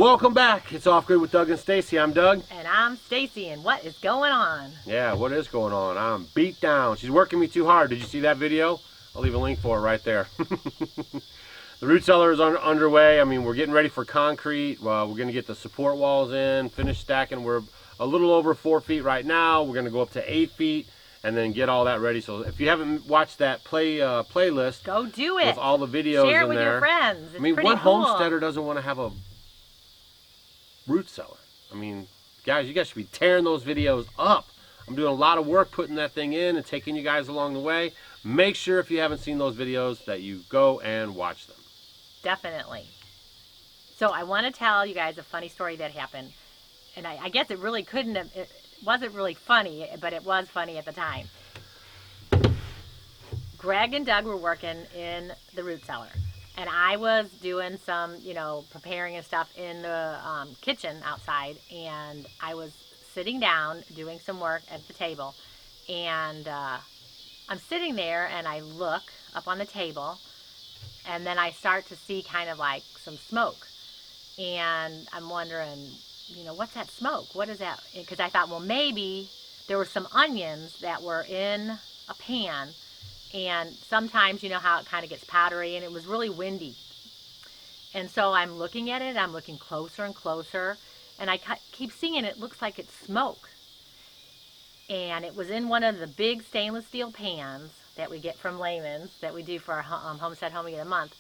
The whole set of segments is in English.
Welcome back. It's Off Grid with Doug and Stacy. I'm Doug. And I'm Stacy, and what is going on? Yeah, what is going on? I'm beat down. She's working me too hard. Did you see that video? I'll leave a link for it right there. The root cellar is underway. I mean, we're getting ready for concrete. We're going to get the support walls in, finish stacking. We're a little over 4 feet right now. We're going to go up to 8 feet and then get all that ready. So if you haven't watched that playlist, go do it. With all the videos Share it in with there. Your friends. It's I mean, pretty what cool. homesteader doesn't want to have a root cellar? I mean, guys, you guys should be tearing those videos up. I'm doing a lot of work putting that thing in and taking you guys along the way. Make sure if you haven't seen those videos that you go and watch them. Definitely. So I want to tell you guys a funny story that happened. And I guess it really couldn't have, it wasn't really funny, but it was funny at the time. Greg and Doug were working in the root cellar. And I was doing some, preparing and stuff in the kitchen outside. And I was sitting down doing some work at the table. And I'm sitting there and I look up on the table. And then I start to see kind of like some smoke. And I'm wondering, what's that smoke? What is that? Because I thought, well, maybe there were some onions that were in a pan. And sometimes, you know how it kind of gets powdery, and it was really windy. And so I'm looking at it, I'm looking closer and closer, and I keep seeing it looks like it's smoke. And it was in one of the big stainless steel pans that we get from Layman's, that we do for our Homestead Home of the Month.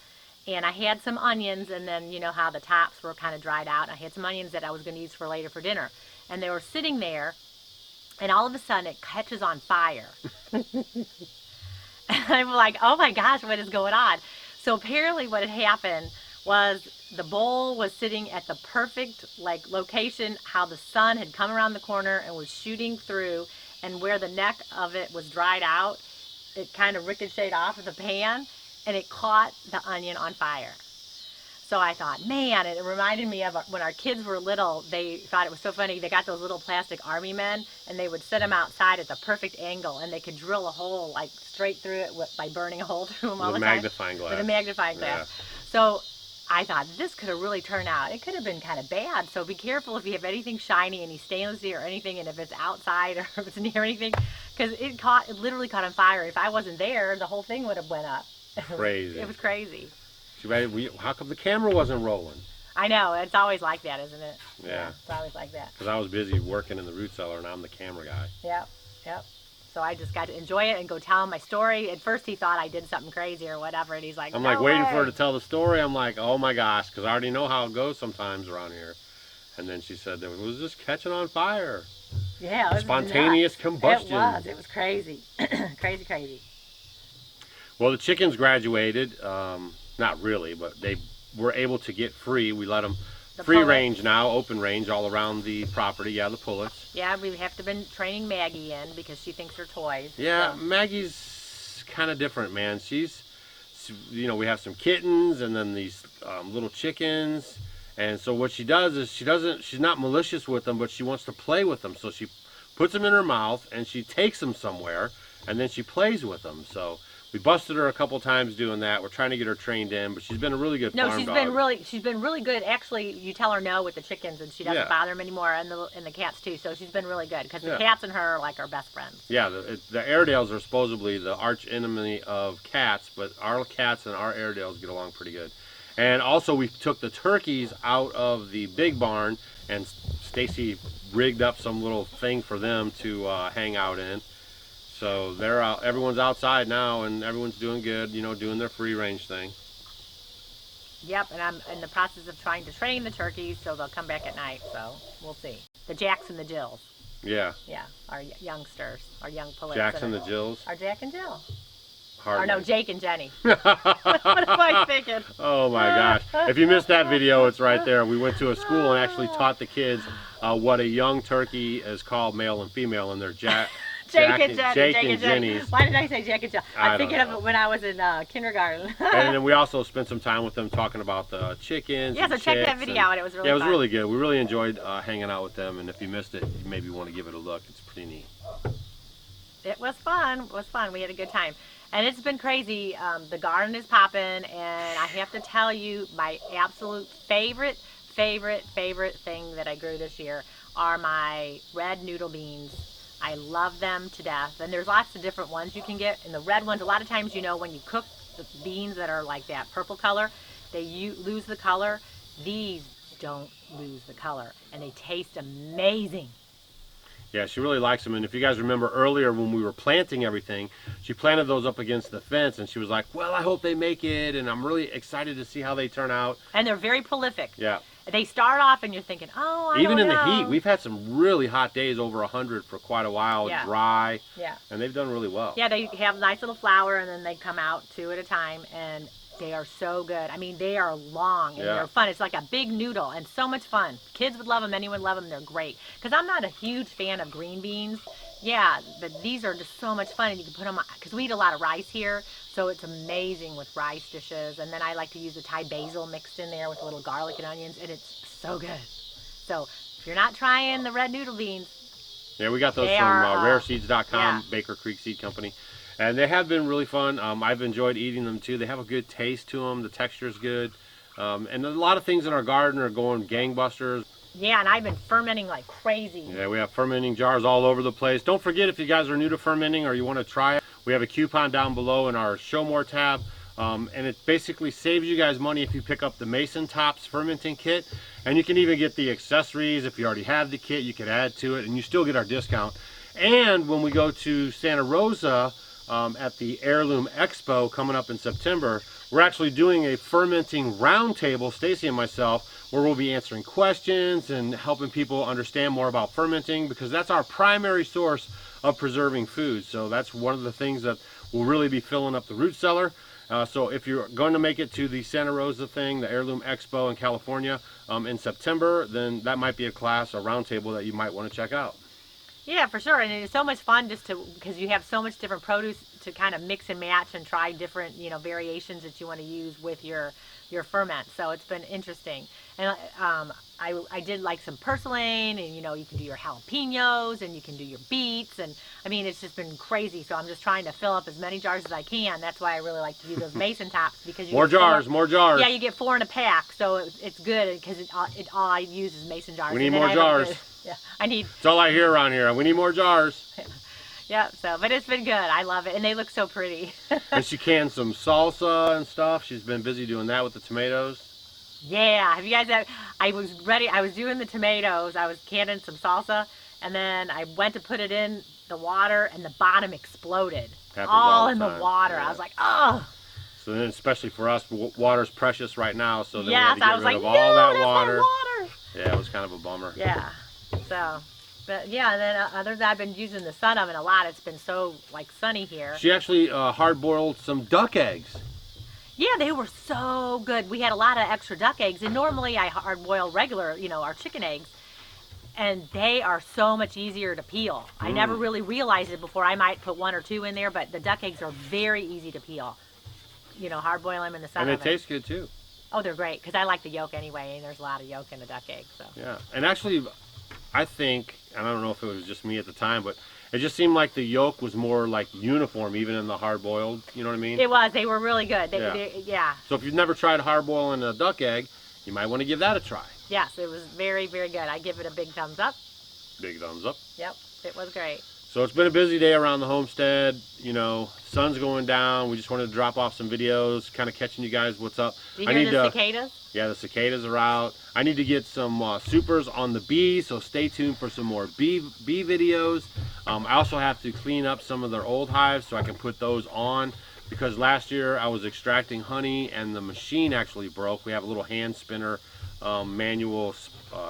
And I had some onions, and then you know how the tops were kind of dried out. I had some onions that I was going to use for later for dinner. And they were sitting there, and all of a sudden it catches on fire. I'm like, oh my gosh, what is going on? So apparently what had happened was the bowl was sitting at the perfect location, how the sun had come around the corner and was shooting through, and where the neck of it was dried out, it kind of ricocheted off of the pan and it caught the onion on fire. So I thought, man, it reminded me of when our kids were little. They thought it was so funny. They got those little plastic army men, and they would set them outside at the perfect angle, and they could drill a hole straight through it by burning a hole through them all the time. With a magnifying glass. Yeah. So I thought, this could have really turned out. It could have been kind of bad. So be careful if you have anything shiny, any stainless steel or anything, and if it's outside or if it's near anything, because it literally caught on fire. If I wasn't there, the whole thing would have went up. Crazy. It was crazy. How come the camera wasn't rolling? I know, it's always like that, isn't it? Yeah. It's always like that. Because I was busy working in the root cellar and I'm the camera guy. Yep. So I just got to enjoy it and go tell him my story. At first he thought I did something crazy or whatever, and he's like, I'm like waiting for her to tell the story. I'm like, oh my gosh, because I already know how it goes sometimes around here. And then she said that it was just catching on fire. Yeah, it was spontaneous combustion. It was crazy. Crazy. Well, the chickens graduated. Not really, but they were able to get free. We let them free range now, open range all around the property. Yeah, the pullets. Yeah, we have to been training Maggie in because she thinks they're toys. Yeah, so. Maggie's kind of different, man. She's, we have some kittens and then these little chickens. And so what she does is she's not malicious with them, but she wants to play with them. So she puts them in her mouth and she takes them somewhere and then she plays with them. So we busted her a couple times doing that. We're trying to get her trained in, but she's been a really good farm dog. She's been really good. Actually, you tell her no with the chickens, and she doesn't bother them anymore, and the cats too. So she's been really good because the cats and her are like our best friends. Yeah, the Airedales are supposedly the arch enemy of cats, but our cats and our Airedales get along pretty good. And also, we took the turkeys out of the big barn, and Stacy rigged up some little thing for them to hang out in. So they're out. Everyone's outside now, and everyone's doing good. Doing their free range thing. Yep, and I'm in the process of trying to train the turkeys so they'll come back at night. So we'll see. The Jacks and the Jills. Yeah. Yeah, our youngsters, our young pullets. Jacks and the Jills. Our Jack and Jill. Hardly. Or no, Jake and Jenny. What am I thinking? Oh my gosh! If you missed that video, it's right there. We went to a school and actually taught the kids what a young turkey is called, male and female, and they're Jake and Jenny. Why did I say Jack and Jill? I'm thinking of it when I was in kindergarten. And then we also spent some time with them talking about the chickens. Yeah, so check that video out. It was really fun. Yeah, it was really good. We really enjoyed hanging out with them. And if you missed it, you maybe want to give it a look. It's pretty neat. It was fun. It was fun. We had a good time. And it's been crazy. The garden is popping. And I have to tell you, my absolute favorite favorite thing that I grew this year are my red noodle beans. I love them to death, and there's lots of different ones you can get. And the red ones, a lot of times, you know, when you cook the beans that are like that purple color, they lose the color. These don't lose the color, and they taste amazing. Yeah, she really likes them. And if you guys remember earlier when we were planting everything, she planted those up against the fence, and she was like, well, I hope they make it, and I'm really excited to see how they turn out. And they're very prolific. Yeah. They start off and you're thinking, oh, I Even don't in know. the heat, we've had some really hot days, over 100 for quite a while, Yeah. dry, Yeah. and they've done really well. Yeah, they have nice little flower, and then they come out 2 at a time, and they are so good. I mean, they are long, and Yeah. they're fun. It's like a big noodle, and so much fun. Kids would love them. Anyone would love them. They're great. Because I'm not a huge fan of green beans. Yeah, but these are just so much fun, and you can put them on, because we eat a lot of rice here, so it's amazing with rice dishes. And then I like to use the Thai basil mixed in there with a little garlic and onions, and it's so good. So if you're not trying the red noodle beans, Yeah, we got those They from are, rareseeds.com, yeah. Baker Creek Seed Company. And they have been really fun. I've enjoyed eating them too. They have a good taste to them. The texture is good. And a lot of things in our garden are going gangbusters. yeah, and I've been fermenting like crazy. Yeah, we have fermenting jars all over the place. Don't forget, if you guys are new to fermenting or you want to try it, we have a coupon down below in our Show More tab. And it basically saves you guys money if you pick up the Mason Tops fermenting kit. And you can even get the accessories. If you already have the kit, you can add to it, and you still get our discount. And when we go to Santa Rosa at the Heirloom Expo coming up in September, we're actually doing a fermenting roundtable, Stacy and myself, where we'll be answering questions and helping people understand more about fermenting, because that's our primary source of preserving food. So that's one of the things that will really be filling up the root cellar. So if you're going to make it to the Santa Rosa thing, the Heirloom Expo in California in September, then that might be a class, a roundtable that you might want to check out. Yeah, for sure. And it's so much fun because you have so much different produce to kind of mix and match and try different, you know, variations that you want to use with your ferment. So it's been interesting. And I did like some purslane, and you know, you can do your jalapenos, and you can do your beets, and I mean, it's just been crazy. So I'm just trying to fill up as many jars as I can. That's why I really like to do those Mason Tops, because you More get jars, four, more jars. Yeah, you get 4 in a pack, so it's good because all I use is Mason jars. We need And then more I have a jars. good- yeah, I need. That's all I hear around here. We need more jars. Yeah, so, but it's been good. I love it, and they look so pretty. And she canned some salsa and stuff. She's been busy doing that with the tomatoes. Yeah, have you guys? I was ready. I was doing the tomatoes. I was canning some salsa, and then I went to put it in the water, and the bottom exploded. Happens all all the in the time. water. Yeah. I was like, oh. So then, especially for us, water's precious right now. So then Yes, we I had was to get rid like, of no, all that that's water. my water. Yeah, it was kind of a bummer. Yeah. So, but yeah, and then other than I've been using the sun oven a lot. It's been so like sunny here. She actually hard-boiled some duck eggs. Yeah, they were so good. We had a lot of extra duck eggs, and normally I hard boil regular, you know, our chicken eggs, and they are so much easier to peel. I never really realized it before. I might put 1 or 2 in there, but the duck eggs are very easy to peel. You know, hard boil them in the sun And they oven. taste good too. Oh, they're great, because I like the yolk anyway, and there's a lot of yolk in the duck egg. So. Yeah, and actually, I think, and I don't know if it was just me at the time, but it just seemed like the yolk was more like uniform, even in the hard-boiled. You know what I mean? It was. They were really good. Yeah. Yeah. So if you've never tried hard-boiling a duck egg, you might want to give that a try. Yes, it was very, very good. I give it a big thumbs up. Big thumbs up. Yep, it was great. So it's been a busy day around the homestead. You know, sun's going down. We just wanted to drop off some videos, kind of catching you guys what's up. Do you hear the cicadas? Yeah, the cicadas are out. I need to get some supers on the bees, so stay tuned for some more bee videos. I also have to clean up some of their old hives so I can put those on, because last year I was extracting honey and the machine actually broke. We have a little hand spinner, manual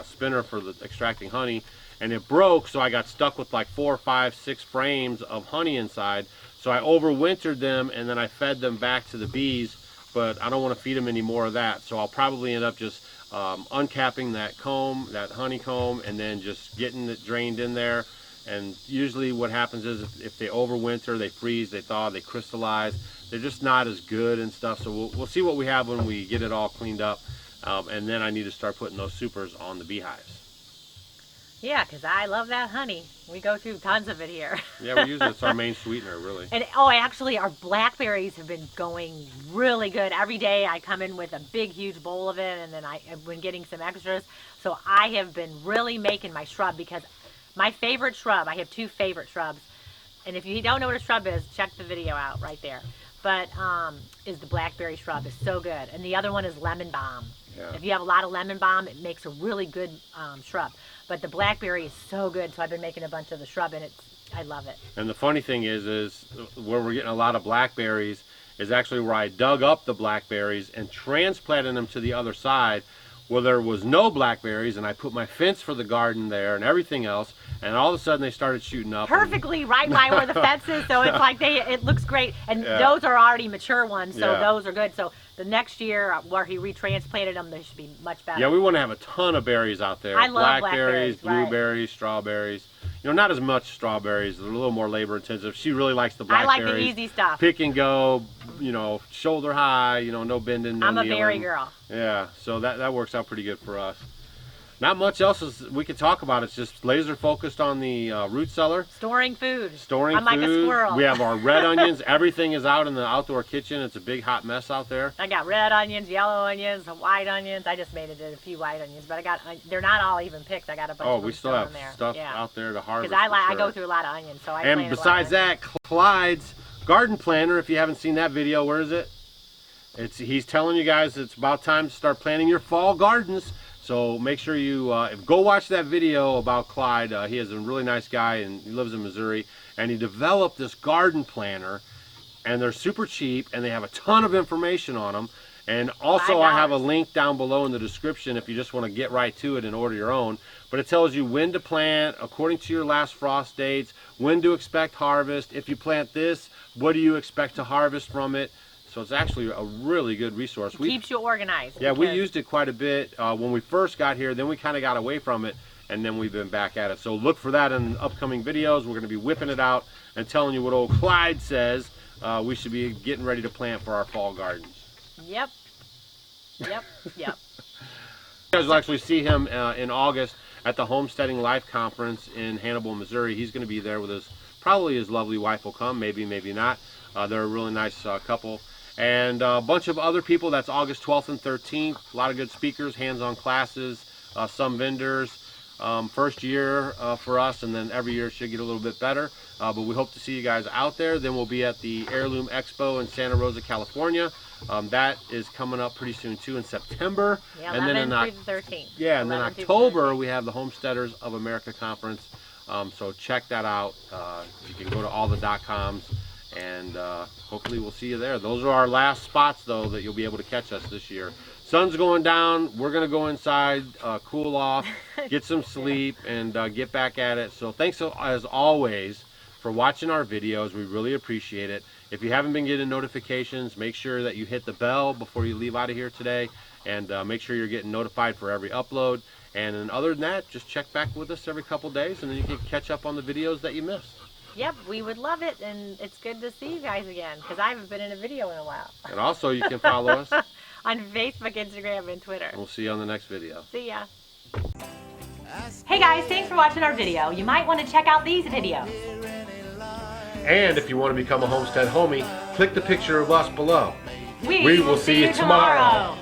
spinner for the extracting honey, and it broke, so I got stuck with like 4, 5, 6 frames of honey inside. So I overwintered them, and then I fed them back to the bees, but I don't want to feed them any more of that. So I'll probably end up just uncapping that comb, that honeycomb, and then just getting it drained in there. And usually what happens is if they overwinter, they freeze, they thaw, they crystallize. They're just not as good and stuff. So we'll see what we have when we get it all cleaned up. And then I need to start putting those supers on the beehives. Yeah, because I love that honey. We go through tons of it here. Yeah, we use it. It's our main sweetener, really. And oh, actually, our blackberries have been going really good. Every day I come in with a big, huge bowl of it, and then I've been getting some extras. So I have been really making my shrub because my favorite shrub, I have two favorite shrubs. And if you don't know what a shrub is, check the video out right there. But is the blackberry shrub is so good. And the other one is lemon balm. Yeah. If you have a lot of lemon balm, it makes a really good shrub. But the blackberry is so good, so I've been making a bunch of the shrub, and I love it. And the funny thing is where we're getting a lot of blackberries is actually where I dug up the blackberries and transplanted them to the other side where there was no blackberries, and I put my fence for the garden there and everything else, and all of a sudden they started shooting up. Perfectly right by where the fence is, so it's like it looks great. And those are already mature ones, so those are good. So the next year where he retransplanted them, they should be much better. Yeah, we want to have a ton of berries out there. I love blackberries, blackberries, blueberries, strawberries. You know, not as much strawberries. They're a little more labor intensive. She really likes the blackberries. I like the easy stuff. Pick and go, you know, shoulder high, you know, no bending, no I'm a kneeling. berry girl. Yeah, so that works out pretty good for us. Not much else we could talk about. It's just laser focused on the root cellar. Storing food. I'm like a squirrel. We have our red onions. Everything is out in the outdoor kitchen. It's a big hot mess out there. I got red onions, yellow onions, white onions. I just made a few white onions, but they're not all even picked. I got a bunch of them we still have in there. stuff out there to harvest. Because I go through a lot of onions, so I And planted besides that, Clyde's garden planner, if you haven't seen that video, where is it? He's telling you guys it's about time to start planting your fall gardens. So make sure you go watch that video about Clyde. He is a really nice guy, and he lives in Missouri. And he developed this garden planner, and they're super cheap, and they have a ton of information on them. And also I have a link down below in the description if you just want to get right to it and order your own. But it tells you when to plant, according to your last frost dates, when to expect harvest. If you plant this, what do you expect to harvest from it? So it's actually a really good resource. It keeps you organized. Yeah, we used it quite a bit when we first got here. Then we kind of got away from it, and then we've been back at it. So look for that in upcoming videos. We're going to be whipping it out and telling you what old Clyde says we should be getting ready to plant for our fall gardens. Yep. Yep. Yep. You guys will actually see him in August at the Homesteading Life Conference in Hannibal, Missouri. He's going to be there with probably his lovely wife will come, maybe, maybe not. They're a really nice couple. And a bunch of other people. That's August 12th and 13th. A lot of good speakers, hands-on classes, some vendors. First year for us, and then every year it should get a little bit better. But we hope to see you guys out there. Then we'll be at the Heirloom Expo in Santa Rosa, California. That is coming up pretty soon too in September. Yeah, and then in 13th. Yeah, and then October we have the Homesteaders of America Conference. So check that out. You can go to all the .coms. And hopefully we'll see you there. Those are our last spots though that you'll be able to catch us this year. Sun's going down. We're gonna go inside, cool off, get some sleep, and get back at it. So thanks as always for watching our videos. We really appreciate it. If you haven't been getting notifications, make sure that you hit the bell before you leave out of here today, and make sure you're getting notified for every upload. And then other than that, just check back with us every couple days, and then you can catch up on the videos that you missed. Yep, we would love it, and it's good to see you guys again, because I haven't been in a video in a while. And also, you can follow us on Facebook, Instagram, and Twitter. We'll see you on the next video. See ya. Hey guys, thanks for watching our video. You might want to check out these videos. And if you want to become a homestead homie, click the picture of us below. We will see you tomorrow.